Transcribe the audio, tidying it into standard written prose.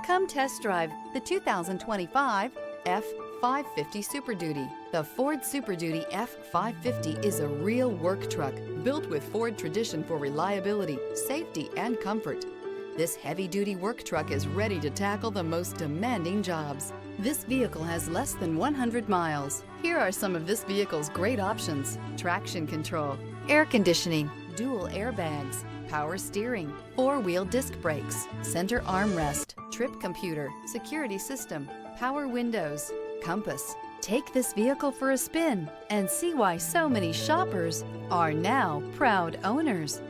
Come test drive the 2025 F-550 Super Duty. The Ford Super Duty F-550 is a real work truck built with Ford tradition for reliability, safety, and comfort. This heavy-duty work truck is ready to tackle the most demanding jobs. This vehicle has less than 100 miles. Here are some of this vehicle's great options: traction control, air conditioning, dual airbags, power steering, four-wheel disc brakes, center armrest, trip computer, security system, power windows, compass. Take this vehicle for a spin and see why so many shoppers are now proud owners.